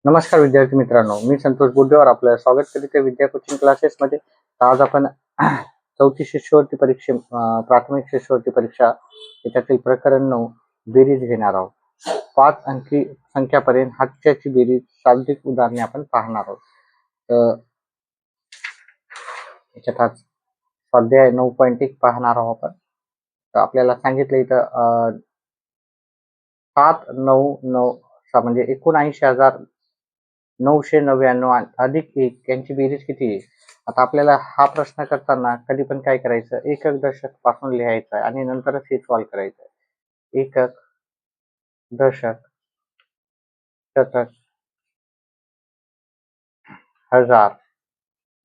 नमस्कार विद्यार्थी मित्रांनो, मी संतोष बुद्धेवर आपलं स्वागत करीत आहे विद्या कोचिंग क्लासेसमध्ये. आज आपण चौथी शिष्यवृत्ती प्राथमिक शिष्यवृत्ती परीक्षा याच्यातील प्रकरण 9 बेरीज घेणार आहोत. 5 अंकी संख्यापर्यंत हातच्याची बेरीज शाब्दिक उदाहरणे आपण पाहणार आहोत. तर याच्यात आज स्वाध्याय 9.1 पाहणार आहोत आपण. तर आपल्याला सांगितलं इथं 799 म्हणजे 79,999 अधिक 1 यांची बेरीज किती आहे? आता आपल्याला हा प्रश्न करताना कधी पण काय करायचं, एकक दशक पासून लिहायचं आहे आणि नंतरच हे सॉल्व्ह करायचं आहे. एकक, दशक, शतक, हजार,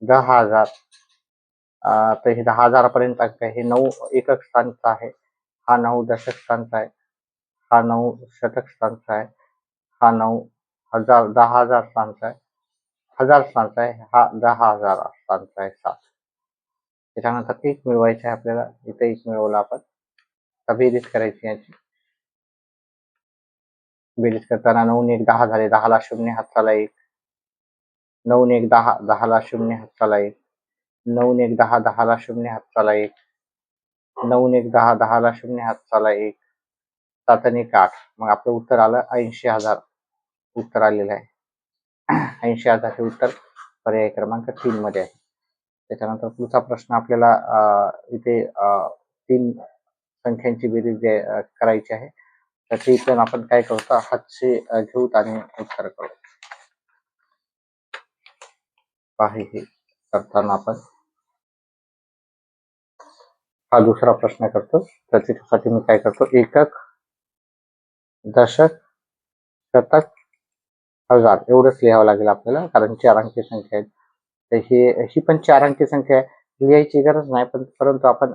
10,000. तर हे 10,000पर्यंत अंक आहे. हे 9 एकक स्थानचा आहे, हा 9 दशक स्थानचा आहे, हा 9 शतक स्थानचा आहे, हा 9 हजार 10,000 स्थानचा आहे, हजार स्थानचा आहे, हा 10,000 स्थानचा आहे. 7 त्याच्यानंतर 1 मिळवायचं आहे आपल्याला. इथे 1 मिळवला आपण. आता बेरीज करायची याची. बेरीज करताना 9 1 10 झाले, 10ला 0 हाताला 1, 9 1 10, 10ला 0 हाताला 1, 9 1 10, 10ला 0 हाताला 1, 9 1 10, 10ला 0 हाताला 1, 7 1 8. मग आपलं उत्तर आलं 80,000 उत्तर आलेलं आहे. 80,000 हे उत्तर पर्याय क्रमांक 3 मध्ये आहे. त्याच्यानंतर पुढचा प्रश्न आपल्याला इथे 3 संख्यांची बेरीज करायची आहे. तर ते पण आपण काय करतो, हातचे घेऊ आणि उत्तर करू. हे करताना आपण हा दुसरा प्रश्न करतो. तर त्याच्यासाठी मी काय करतो, एकक, दशक, शतक, हजार एवढंच लिहावं लागेल आपल्याला, कारण 4 अंकी संख्या आहेत. तर ही पण 4 अंकी संख्या आहे, लिहायची गरज नाही, परंतु आपण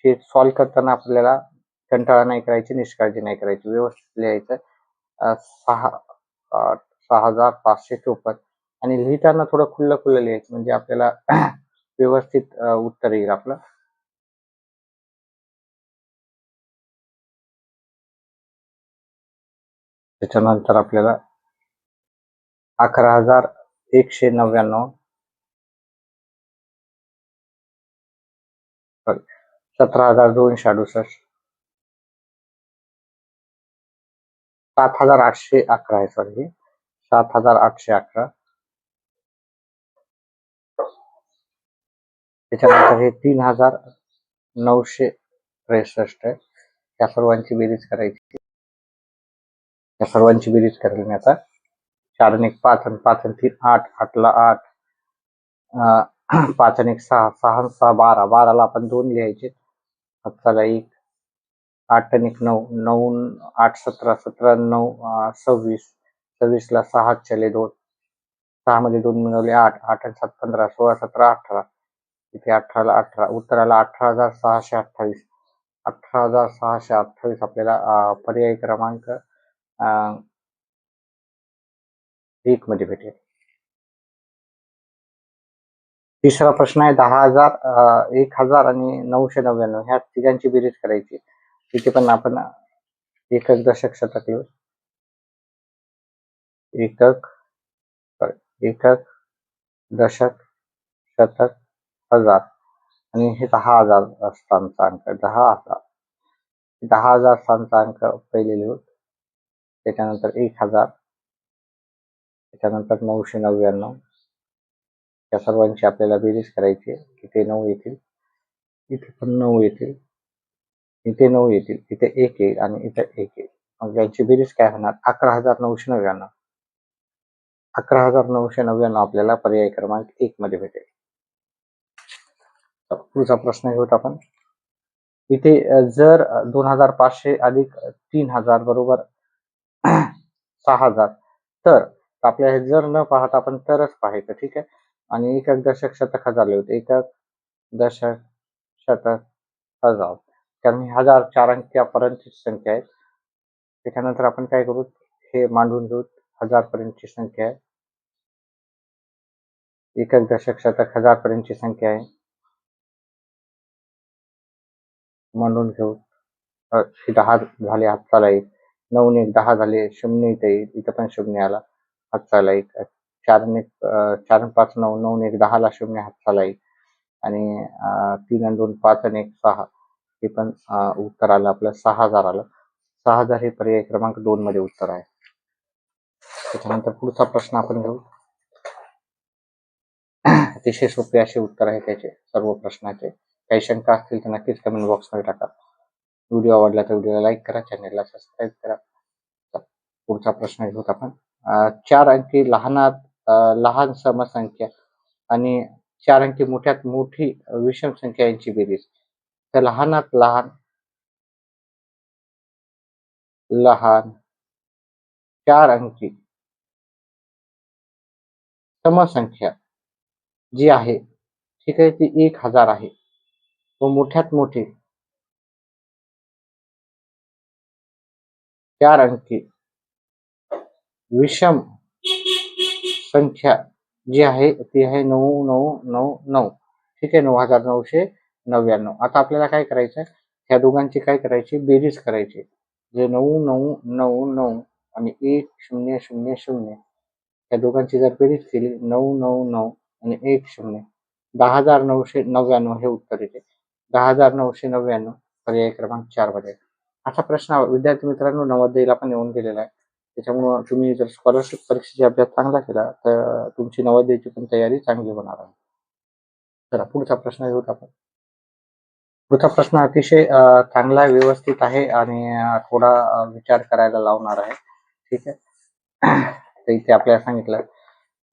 हे सॉल्व्ह करताना आपल्याला कंटाळा नाही करायची, निष्काळजी नाही करायची, व्यवस्थित लिहायचं. 6,554 आणि लिहिताना थोडं खुल्लं खुल्लं लिहायचं, म्हणजे आपल्याला व्यवस्थित उत्तर येईल आपलं. त्याच्यानंतर आपल्याला 11,199 17,268 7,811 आहे. सॉरी, 7,811. त्याच्यानंतर हे 3,963 आहे. त्या सर्वांची बेरीज करायची. या सर्वांची बेरीज करेल मी आता. 4 आणि 1 5 आणि 5 आणि 3 8, 8ला 8, 5 आणि 1 6, 6 आणि 6 12, 12ला आपण 2 लिहायचे, हाताला 1, 8 आणि 1 9, 9 8 17, 17 9 26, 26ला 6 चले 2, 6 मध्ये 2 मिळवले 8, 8 आणि 7 15, 16 17 18. इथे 18ला 18 उत्तराला 18,628. 18,628 आपल्याला पर्याय क्रमांक 1 मध्ये भेटेल. तिसरा प्रश्न आहे 10,000, 1,000 आणि 999 ह्या तिघांची बेरीज करायची. तिथे पण आपण एकक, दशक, शतक लिहू. एकक, दशक, शतक, हजार आणि हे 10,000 स्थानचा अंक. 10,000 स्थानचा अंक पहिले लिहू. त्याच्यानंतर 1,000, त्याच्यानंतर 999. या सर्वांची आपल्याला बेरीज करायची. इथे 9 येतील, इथे पण 9 येतील, इथे 9 येतील, इथे 1 येईल आणि इथे 1 येईल. मग यांची बेरीज काय होणार, 11,999. 11,999 आपल्याला पर्याय क्रमांक 1 मध्ये भेटेल. पुढचा प्रश्न घेऊत आपण. इथे जर 2,500 अधिक 3,000 बरोबर 6,000, तर आपल्याला जर न पाहता आपण तरच पाहायचं. ठीक आहे. आणि एकक, दशक, शतक, हजार लिहूत. एकक, दशक, शतक, हजार, कारण ही 1000 4 अंकापर्यंतची संख्या आहे. त्याच्यानंतर आपण काय करू, हे मांडून घेऊ. 1000 पर्यंतची संख्या आहे. एकक, दशक, शतक, हजार पर्यंतची संख्या आहे, मांडून घेऊ. 10 झाले हाताला 1, 9 ने 1 10 झाले, 0 इथे येईल, इथं पण 0 आला, हातचा एक 4 ने 4 आणि 5 9, 9 ने 1 10ला 0 हातचा एक आणि 3 आणि 2 5 आणि 1 6 हे पण उत्तर आलं आपलं 6000 आलं. 6000 हे पर्याय क्रमांक 2 मध्ये उत्तर आहे. त्याच्यानंतर पुढचा प्रश्न आपण घेऊ. अतिशय सोपे असे उत्तर आहे त्याचे सर्व प्रश्नाचे. काही शंका असतील तर नक्कीच कमेंट बॉक्समध्ये टाका. व्हिडिओ आवडला तर व्हिडिओला लाईक करा, चॅनलला सबस्क्राईब करा. पुढचा प्रश्न घेऊत आपण. 4 अंकी लहान समसंख्या आणि 4 अंकी मोठ्यात मोठी विषम संख्या यांची बेरीज. तर लहानात लहान 4 अंकी समसंख्या जी आहे, ठीक आहे, ती 1000 आहे व मोठ्यात मोठी 4 अंकी विषम संख्या जी आहे ती आहे 9999. ठीक आहे, 9999. आता आपल्याला काय करायचं आहे, ह्या दोघांची काय करायची, बेरीज करायची. जे 9999 आणि 1000 या दोघांची जर बेरीज केली 999 आणि 10 10999 हे उत्तर येते. 10999 पर्याय क्रमांक 4 मध्ये. असा प्रश्न विद्यार्थी मित्रांनो नवोदयला पण येऊन गेलेला आहे. त्याच्यामुळं तुम्ही जर स्कॉलरशिप परीक्षेचा अभ्यास चांगला केला तर तुमची नवोदयची पण तयारी चांगली होणार आहे. चला पुढचा प्रश्न घेऊत आपण. पुढचा प्रश्न अतिशय चांगला व्यवस्थित आहे आणि थोडा विचार करायला लावणार आहे. ठीक आहे. तर इथे आपल्याला सांगितलं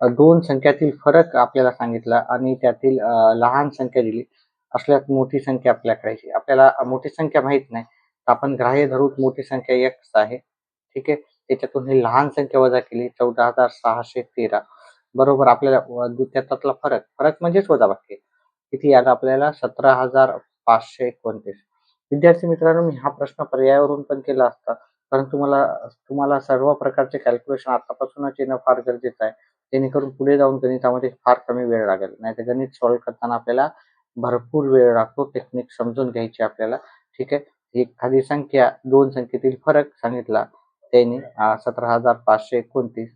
2 संख्यातील फरक आपल्याला सांगितला आणि त्यातील लहान संख्या दिली असल्यास मोठी संख्या आपल्याला करायची. आपल्याला मोठी संख्या माहित नाही, तर आपण ग्राह्य धरू मोठी संख्या x आहे. ठीक आहे. त्याच्यातून ही लहान संख्या वजा केली 14613 बरोबर. आपल्याला त्याच्यातला फरक म्हणजेच वजाबाकी किती आला आपल्याला 17529. विद्यार्थी मित्रांनो मी हा प्रश्न पर्यायावरून पण केला असता, परंतु तुम्हाला सर्व प्रकारचे कॅल्क्युलेशन आतापासूनच येणं फार गरजेचं आहे, जेणेकरून पुढे जाऊन गणितामध्ये फार कमी वेळ लागेल. नाहीतर गणित सॉल्व्ह करताना आपल्याला भरपूर वेळ लागतो. टेक्निक समजून घ्यायची आपल्याला. ठीक आहे. एखादी संख्या 2 संख्येतील फरक सांगितला त्याने 17529.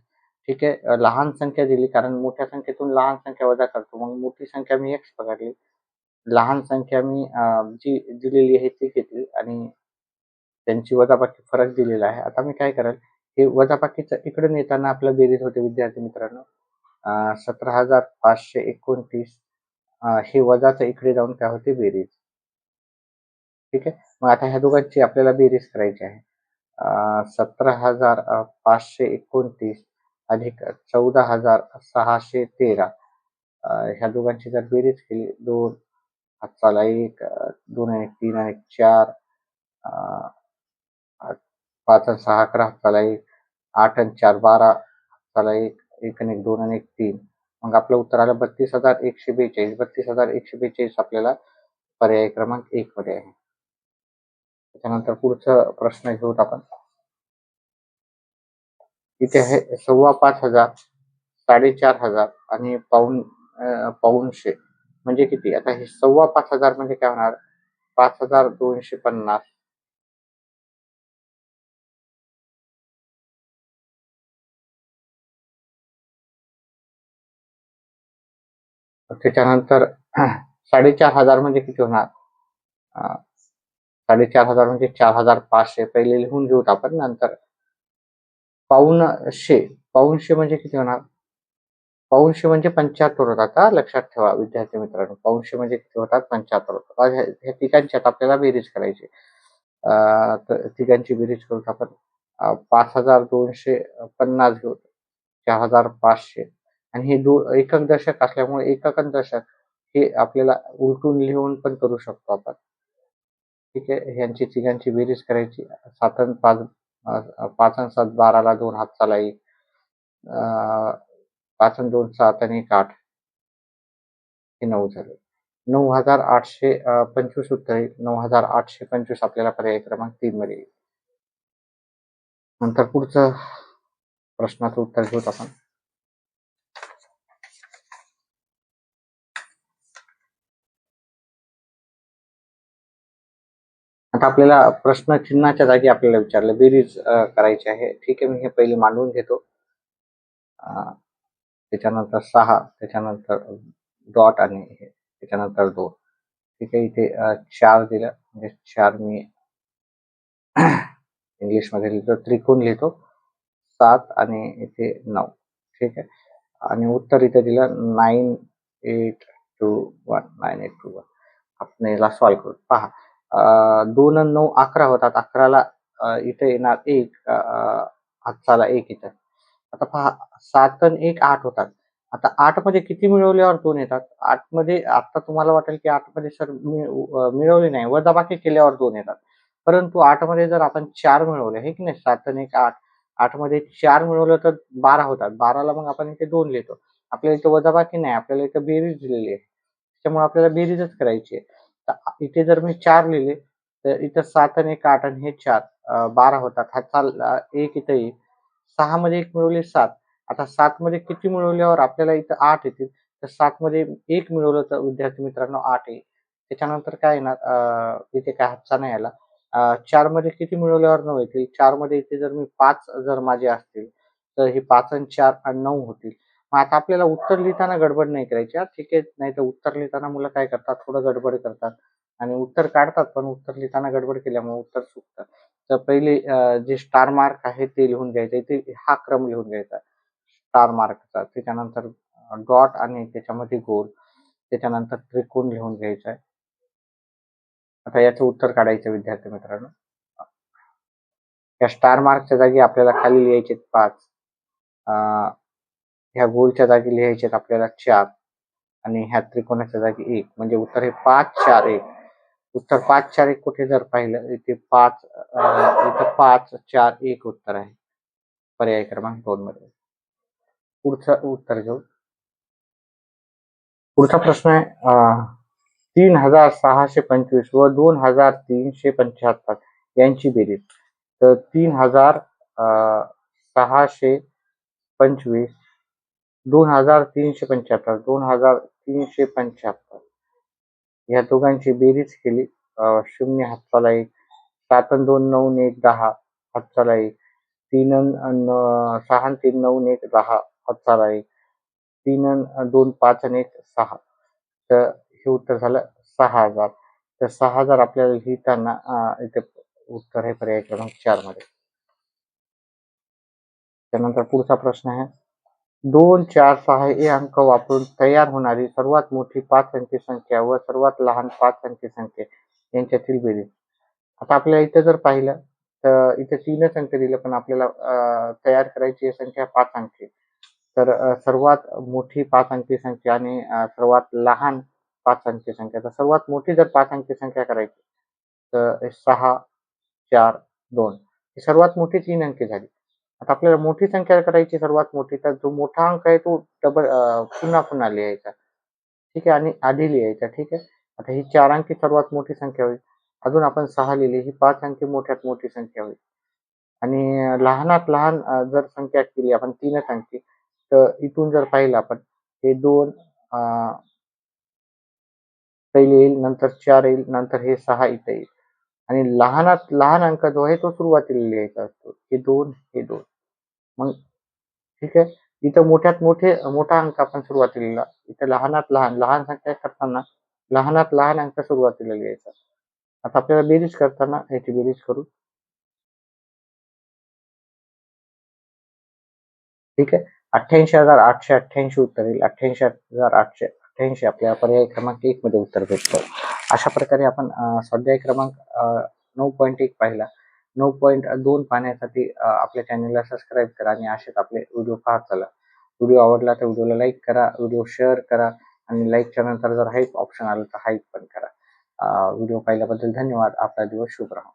ठीक आहे. लहान संख्या दिली कारण मोठ्या संख्येतून लहान संख्या वजा करतो, मग मोठी संख्या मी x पकडली, लहान संख्या मी जी दिलेली आहे ती घेतली आणि त्यांची वजाबाकी फरक दिलेला आहे. आता मी काय करेल, हे वजाबाकीचं इकडे नेताना आपलं बेरीज होते विद्यार्थी मित्रांनो. 17529 हे वजाचं इकडे जाऊन काय होते, बेरीज. ठीक आहे. मग आता ह्या दोघांची आपल्याला बेरीज करायची आहे. 17529 अधिक 14613 ह्या दोघांची जर बेरीज केली 2 हातचाला 1 2 आणि 3 आणि 4 5 आणि 6 11 हातचाला 1 8 आणि 4 12 हातचाला 1 1 आणि 1 2 आणि 1 3. मग आपलं उत्तर आलं 32142. 32142 आपल्याला पर्याय क्रमांक 1 मध्ये आहे. त्याच्यानंतर पुढचा प्रश्न घेऊत आपण. इथे आहे 5,500, 4,500 आणि पाऊणशे म्हणजे किती. आता हे 5,500 म्हणजे काय होणार, 5250. त्याच्यानंतर 4,500 म्हणजे किती होणार, 4,500 म्हणजे 4,500 पहिले लिहून घेऊत आपण. नंतर पाऊणशे म्हणजे किती होणार, पाऊणशे म्हणजे 75 होतात. लक्षात ठेवा विद्यार्थी मित्रांनो, पाऊणशे म्हणजे किती होतात, 75 होतात. ह्या तिघांच्यात आपल्याला बेरीज करायची. तर तिघांची बेरीज करू आपण. 5250 घेऊ, 4500 आणि हे एकक दशक असल्यामुळे एकक आणि दशक हे आपल्याला उलटून लिहून पण करू शकतो आपण. ठीक आहे. ह्यांची तिघांची बेरीज करायची. 7 आणि 5 5 आणि 7 12ला 2 हातचाला 1 5 आणि 2 7 आणि 1 8 हे 9 झाले. 9825 उत्तर येईल. 9825 आपल्याला पर्याय क्रमांक 3 मध्ये येईल. नंतर पुढचं प्रश्नाचं उत्तर घेऊत आपण. आता आपल्याला प्रश्न चिन्हाच्या जागी आपल्याला विचारलं बेरीज करायची आहे. ठीक आहे, मी हे पहिले मांडून घेतो. त्याच्यानंतर 6, त्याच्यानंतर डॉट आणि हे त्याच्यानंतर 2. ठीक आहे, इथे 4 दिलं म्हणजे 4 मी इंग्लिशमध्ये लिहितो, त्रिकोण लिहितो 7 आणि इथे 9. ठीक आहे, आणि उत्तर इथे दिलं 9821 9821. आपण याला सॉल्व्ह करू. पहा 2 आणि 9 11 होतात. 11ला इथे येणार 1, हातचाला 1 इथं. आता पहा 7 आणि 1 8 होतात. आता 8 मध्ये किती मिळवल्यावर 2 येतात? 8 मध्ये आता तुम्हाला वाटेल की 8 मध्ये सर मिळवले नाही, वजाबाकी केल्यावर 2 येतात. परंतु 8 मध्ये जर आपण 4 मिळवले आहे की नाही, 7 आणि 1 8. 8 मध्ये 4 मिळवलं तर 12 होतात. 12ला मग आपण इथे 2 लिहितो. आपल्याला इथे वजाबाकी नाही, आपल्याला इथे बेरीज दिलेली आहे. त्याच्यामुळे आपल्याला बेरीजच करायची आहे. तर इथे जर मी 4 लिहिले तर इथं 7 आणि 1 8 आणि हे 4 12 होतात. हा चाल 1 इथं येईल. 6 मध्ये 1 मिळवले 7. आता 7 मध्ये किती मिळवल्यावर आपल्याला इथं 8 येतील. तर 7 मध्ये 1 मिळवलं तर विद्यार्थी मित्रांनो 8 येईल. त्याच्यानंतर काय येणार, इथे काय हातचा नाही आला. 4 मध्ये किती मिळवल्यावर 9 येतील. 4 मध्ये इथे जर मी 5 जर माझे असतील तर हे 5 आणि 4 आणि 9 होतील. मग आता आपल्याला उत्तर लिहिताना गडबड नाही करायची हां. ठीक आहे. नाहीतर उत्तर लिहिताना मुलं काय करतात, थोडं गडबड करतात आणि उत्तर काढतात, पण उत्तर लिहिताना गडबड केल्यामुळे उत्तर चुकतं. तर पहिले जे स्टार मार्क आहे ते लिहून घ्यायचं. इथे हा क्रम लिहून घ्यायचा स्टार मार्कचा. त्याच्यानंतर डॉट आणि त्याच्यामध्ये गोल. त्याच्यानंतर त्रिकोण लिहून घ्यायचा आहे. आता याचं उत्तर काढायचं विद्यार्थी मित्रांनो. या स्टार मार्कच्या जागी आपल्याला खाली लिहायचे 5. ह्या गोलच्या जागी लिहायचे आपल्याला 4 आणि ह्या त्रिकोणाच्या जागी 1. म्हणजे उत्तर हे 5 4 1. उत्तर 5 4 1 कुठे जर पाहिलं इथे 5 इथं 5 4 1 उत्तर आहे. पर्याय क्रमांक 2 मध्ये. पुढचं उत्तर घेऊ. पुढचा प्रश्न आहे 3625 व 2375 यांची बेरीज. तर 3625, 2375, 2375 या दोघांची बेरीज केली. 0 हातचाला 1, 7 आणि 2 9 आणि 1 10 हातचाला 1, 3 आणि 6 आणि 3 9 आणि 1 10 हातचाला 1, 3 आणि 2 5 आणि 1 6. तर हे उत्तर झालं 6000. तर 6000 आपल्याला लिहिताना इथे उत्तर आहे पर्याय क्रमांक 4 मध्ये. त्यानंतर पुढचा प्रश्न आहे 2 4 6 हे अंक वापरून तयार होणारी सर्वात मोठी 5 अंकी संख्या व सर्वात लहान 5 अंकी संख्या यांच्यातील बेरीज. आता आपल्याला इथे जर पाहिलं तर इथे 3च अंक दिले, पण आपल्याला तयार करायची संख्या 5 अंकी. तर सर्वात मोठी 5 अंकी संख्या आणि सर्वात लहान 5 अंकी संख्या. तर सर्वात मोठी जर 5 अंकी संख्या करायची तर 6 4 2 ही सर्वात मोठी 3 अंकी झाली. आता आपल्याला मोठी संख्या करायची सर्वात मोठी, तर जो मोठा अंक आहे तो पुन्हा पुन्हा लिहायचा. ठीक आहे, आणि आधी लिहायचा. ठीक आहे. आता ही 4 अंकी सर्वात मोठी संख्या होईल. अजून आपण 6 लिहिली, ही 5 अंकी मोठ्यात मोठी संख्या होईल. आणि लहानात लहान जर संख्या केली आपण 3च अंकी, तर इथून जर पाहिलं आपण हे 2 पहिले येईल, नंतर 4 येईल, नंतर हे 6 इथे येईल. आणि लहानात लहान अंक जो आहे तो सुरुवातीला लिहायचा असतो. हे 2 हे 2. मग ठीक आहे. इथं मोठ्यात मोठा अंक आपण सुरुवातीला लिहिला. इथं लहानात लहान संख्या करताना लहानात लहान अंक सुरुवातीला लिहायचा. आता आपल्याला बेरीज करताना याची बेरीज करू. ठीक आहे. 88,888 उत्तर येईल. 88,888 आपल्या पर्याय क्रमांक 1 मध्ये उत्तर भेटतं. अशा प्रकारे आपण स्वाध्याय क्रमांक 9.1 पाहिला. 9.2 पाहण्यासाठी आपल्या चॅनलला सबस्क्राईब करा आणि असेच आपले व्हिडिओ पाहत चला. व्हिडिओ आवडला तर व्हिडिओला लाईक करा, व्हिडिओ शेअर करा आणि लाईकच्या नंतर जर हाईप ऑप्शन आलं तर हाईप पण करा. व्हिडिओ पाहिल्याबद्दल धन्यवाद. आपला दिवस शुभ राहो.